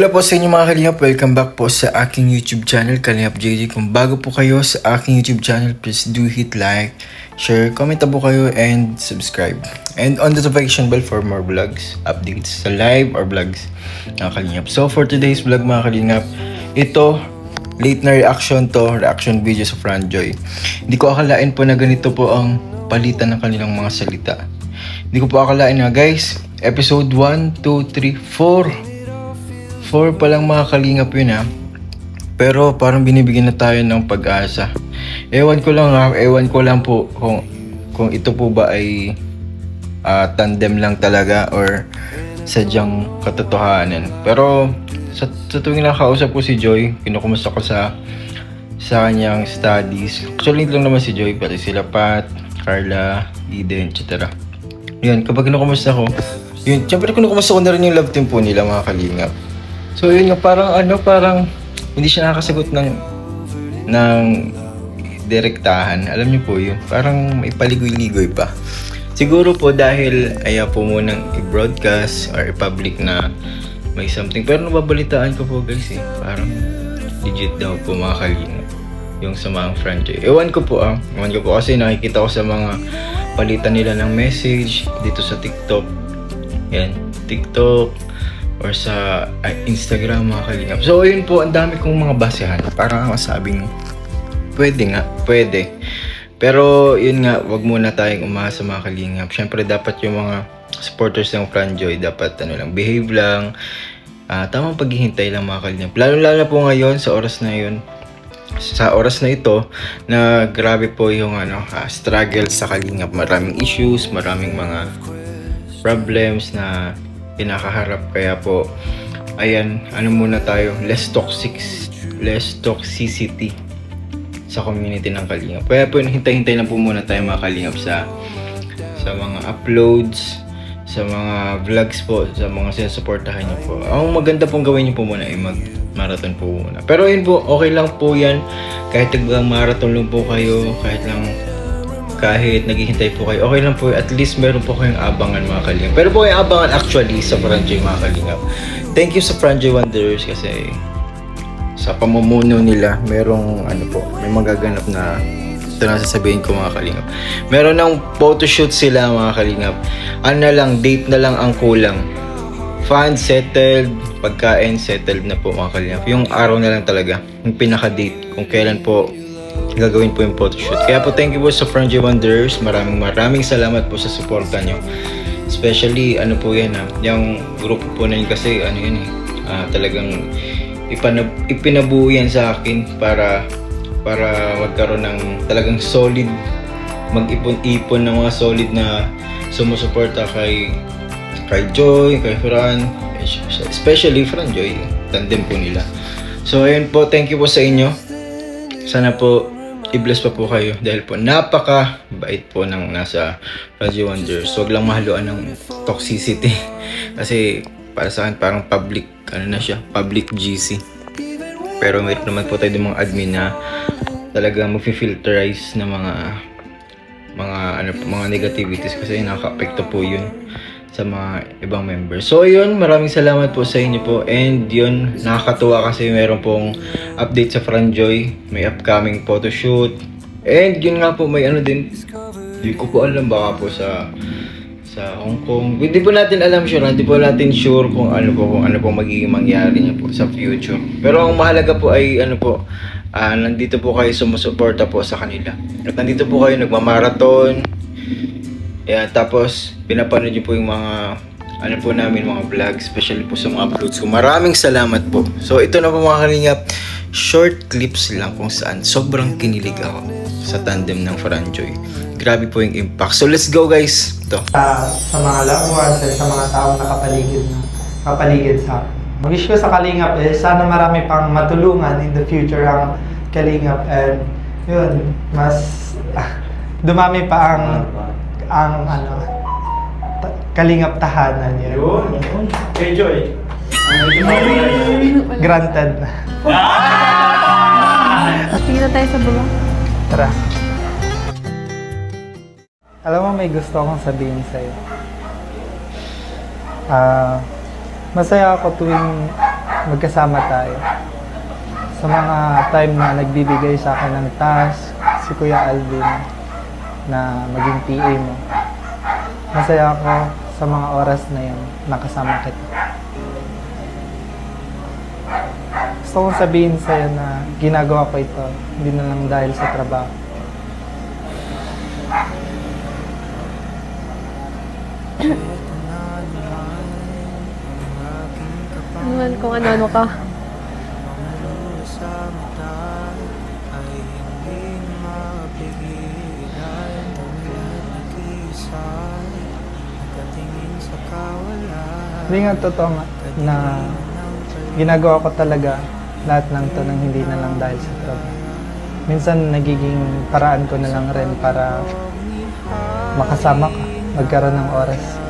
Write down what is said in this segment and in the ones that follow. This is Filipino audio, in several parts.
Hello po sa inyo mga kalingap, welcome back po sa aking YouTube channel, Kalingap JJ. Kung bago po kayo sa aking YouTube channel, please do hit like, share, comment po kayo, and subscribe. And on the notification bell for more vlogs, updates sa live or vlogs mga kalingap. So for today's vlog mga kalingap, ito, late na reaction video sa Franjoy. Hindi ko akalain po na ganito po ang palitan ng kanilang mga salita. Hindi ko po akalain na guys, episode 1, 2, 3, 4 pa lang mga kalingap yun ha. Pero parang binibigyan na tayo ng pag-asa. Ewan ko lang po kung ito po ba ay tandem lang talaga or sadyang katotohanan. Pero sa tuwing nakausap ko si Joy, kinukumusta ko sa kanyang studies. Actually lang naman si Joy, pati sila Pat, Carla, Eden, etc. Yun, kapag kinukumusta ko, yun, syempre kinukumusta ko na rin yung love team po nila mga kalingap. So yun nga, parang hindi siya nakakasagot ng direktahan. Alam niyo po yun, parang may paligoy-ligoy pa. Siguro po dahil ayaw po munang i-broadcast or i-public na may something. Pero nababalitaan ko po guys parang legit daw po mga kalingap yung sa mga Franjoy. Ewan ko po kasi nakikita ko sa mga palitan nila ng message dito sa TikTok. Yan, TikTok or sa Instagram mga kalingap. So yun po, ang dami kong mga basehan. Parang masabing pwede. Pero yun nga, wag muna tayong umasa mga kalingap. Syempre dapat yung mga supporters ng Franjoy dapat behave lang. Tamang paghihintay lang mga kalingap. Lalo po ngayon sa oras na yun. Sa oras na ito na grabe po yung struggle sa kalingap. Maraming issues, maraming mga problems na kinakaharap, kaya po ayan, muna tayo, less toxicity sa community ng kalingap. Kaya po hintay-hintay lang po muna tayo mga kalingap sa mga uploads, sa mga vlogs po, sa mga sinusuportahan niyo po. Ang maganda pong gawin niyo po muna ay mag-marathon po muna. Pero yun po, okay lang po yan kahit marathon lang po kayo, kahit naghihintay po kayo, okay lang po, at least meron po kayong abangan mga kalingap. Pero po kayong abangan actually sa Franjoy mga kalingap. Thank you sa Franjoy Wanderers kasi sa pamumuno nila, merong may magaganap na ito na sasabihin ko mga kalingap. Meron ng photoshoot sila mga kalingap. Date na lang ang kulang. Fans settled, pagkain settled na po mga kalingap. Yung araw na lang talaga, yung pinaka-date kung kailan po gagawin po yung photoshoot. Kaya po thank you po sa Franjoy Wanderers. Maraming salamat po sa suporta nyo. Especially po yan yung grupo po na yun kasi talagang ipinabuo yan sa akin para magkaroon ng talagang solid, mag-ipon-ipon ng mga solid na sumusuporta kay Joy, kay Fran, especially Franjoy, tandem po nila. So ayun po, thank you po sa inyo. Sana po i-bless pa po kayo dahil po napaka-bait po ng nasa Franjoy Wanderers. So, wag lang mahaluan ng toxicity kasi para sa akin parang public public GC. Pero meron naman po tayo ng mga admin na talaga mag-filterize ng mga negativities kasi nakaka-apekto po yun sa mga ibang members. So yun, maraming salamat po sa inyo po, and yun, nakakatuwa kasi meron pong update sa Franjoy, may upcoming photoshoot, and yun nga po may din, hindi ko po alam, baka po sa Hong Kong. Hindi po natin alam hindi po natin sure kung ano po magiging mangyari niya po sa future. Pero ang mahalaga po ay nandito po kayo sumusuporta po sa kanila. At nandito po kayo nagmamarathon. Yan, tapos pinapanood niyo po yung mga po namin, mga vlogs, especially po sa mga uploads ko. Maraming salamat po. So ito na po mga kalingap, short clips lang kung saan sobrang kinilig ako sa tandem ng Franjoy. Grabe po yung impact. So let's go guys. Ito. Sa mga loved ones at sa mga taong nakapaligid sa akin. Mag-wish ko sa kalingap sana marami pang matulungan in the future ang kalingap, and yun, mas dumami pa ang kalingap tahanan yun. Hey Joy. Granted na. Sige na tayo sa baba. Tara. Alam mo, may gusto akong sabihin sa'yo. Masaya ako tuwing magkasama tayo. Sa mga time na nagbibigay sa akin ng task, si Kuya Alvin na maging PA mo. Masaya ako sa mga oras na yun, nakasama kita. Gusto kong sabihin sa'yo na ginagawa ko ito, hindi na lang dahil sa trabaho. Naman kung ano-ano ka. Hindi nga totoo nga na ginagawa ko talaga lahat ng to nang hindi na lang dahil sa trabaho. Minsan nagiging paraan ko na lang rin para makasama ka, magkaroon ng oras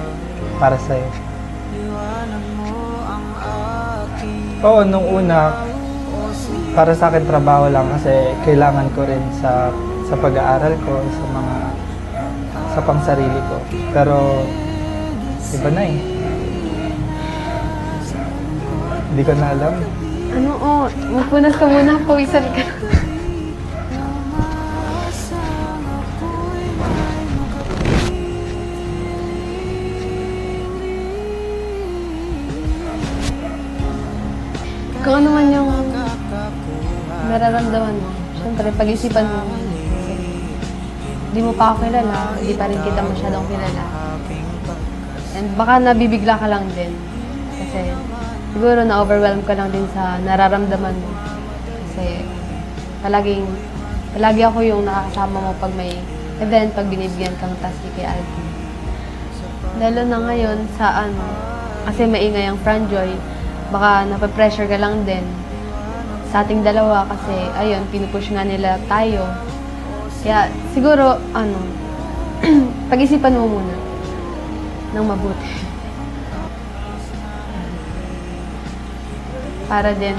para sa'yo. Oo, nung una, para sa akin trabaho lang kasi kailangan ko rin sa pag-aaral ko, sa pangsarili ko. Pero iba na eh. Hindi ko na alam. Ano, magpunas ka muna, pawisan ka. Kung ano man yung nararamdaman mo, syempre pag-isipan mo. Hindi mo pa ako kilala, hindi pa rin kita masyadong kilala. And baka nabibigla ka lang din. Kasi siguro na-overwhelm ka lang din sa nararamdaman mo. Kasi palagi ako yung nakakasama mo pag may event, pag binibigyan kang task ni Kuya Alvin. Lalo na ngayon sa kasi maingay ang Franjoy, baka napapressure ka lang din sa ating dalawa kasi ayun, pinupush nga nila tayo. Kaya siguro, pag-isipan mo muna ng mabuti. Para din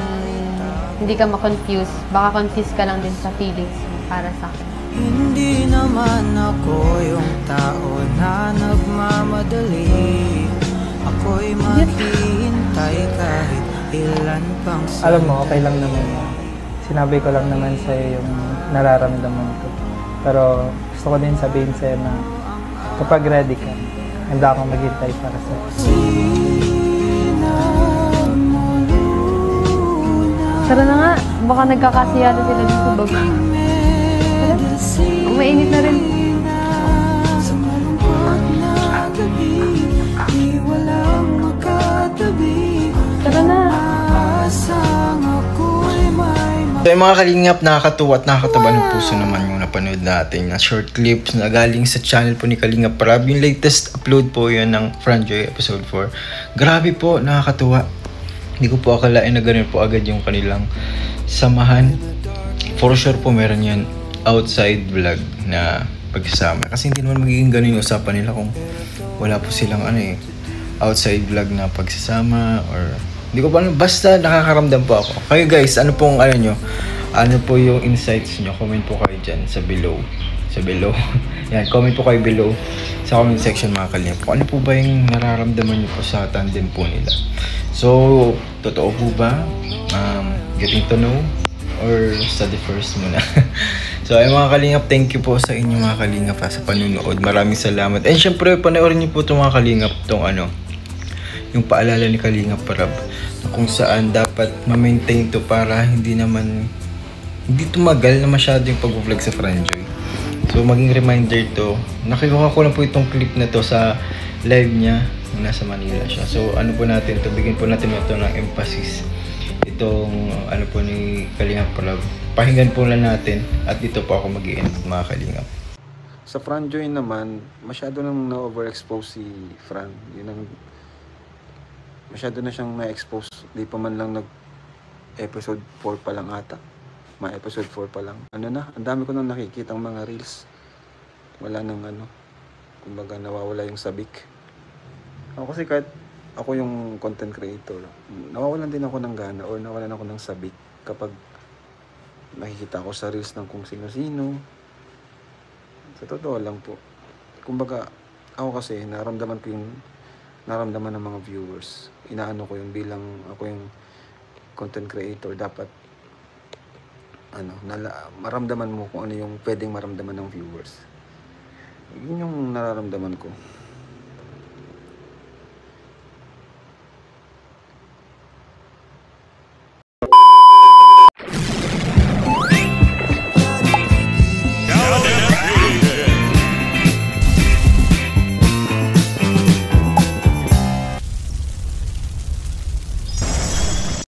hindi ka ma-confuse. Baka confuse ka lang din sa feelings mo para sa akin. Hindi naman ako yung tao na nagmamadali. Ako'y maghihintay kahit ilan pang sandali. Alam mo, okay lang naman. Sinabi ko lang naman sa'yo yung nararamdaman ko. Pero gusto ko din sabihin sa'yo na kapag ready ka, handa akong maghintay para sa'yo. Tara na nga, baka nagkakasiyado sila dito sa baba. Mainit na rin. Tara na. So yung mga kalingap, nakakatuwa at nakakataba ng puso naman yung napanood natin na short clips na galing sa channel po ni Kalingap Rab. Yung latest upload po yun ng Franjoy episode 4. Grabe po, nakakatuwa. Hindi ko po akalain na ganun po agad yung kanilang samahan. For sure po meron yan outside vlog na pagsasama. Kasi hindi naman magiging ganun yung usapan nila kung wala po silang outside vlog na pagsasama or hindi ko pa alam. Basta nakakaramdam po ako. Kayo guys, ano pong nyo? Ano po yung insights nyo? Comment po kayo dyan sa below. Yan, comment po kayo below sa comment section mga kalingap. Ano po ba yung nararamdaman nyo po sa tandem po nila? So, totoo po ba? Getting to know? Or study first muna? So, ay mga kalingap, thank you po sa inyo mga kalingap sa panunood. Maraming salamat. And syempre, panoorin nyo po itong mga kalingap, itong yung paalala ni Kalingap Rab kung saan dapat ma-maintain to para hindi tumagal na masyado yung pag-vlog sa Franjoy. So, maging reminder to. Nakikuha ko lang po itong clip na to sa live niya nasa Manila siya. So, ano po natin to? Bigyan po natin ito ng emphasis. Itong po ni Kalingap Rab. Pakinggan po lang natin at dito po ako mag-i-end mga Kalingap. Sa Franjoy naman, masyado nang na-overexpose si Fran. Yun ang masyado na siyang na-expose. Di pa man lang nag-episode 4 pa lang ata. Ma-episode 4 pa lang. Ang dami ko nang nakikita ang mga reels. Wala nang kumbaga nawawala yung sabik. Ako kasi kahit ako yung content creator, nawawalan din ako ng gana or nawalan ako ng sabik kapag nakikita ko sa reels ng kung sino-sino. Sa totoo lang po. Kumbaga, ako kasi naramdaman ng mga viewers. Inaano ko yung bilang ako yung content creator, dapat maramdaman mo kung ano yung pwedeng maramdaman ng viewers. Yun yung nararamdaman ko.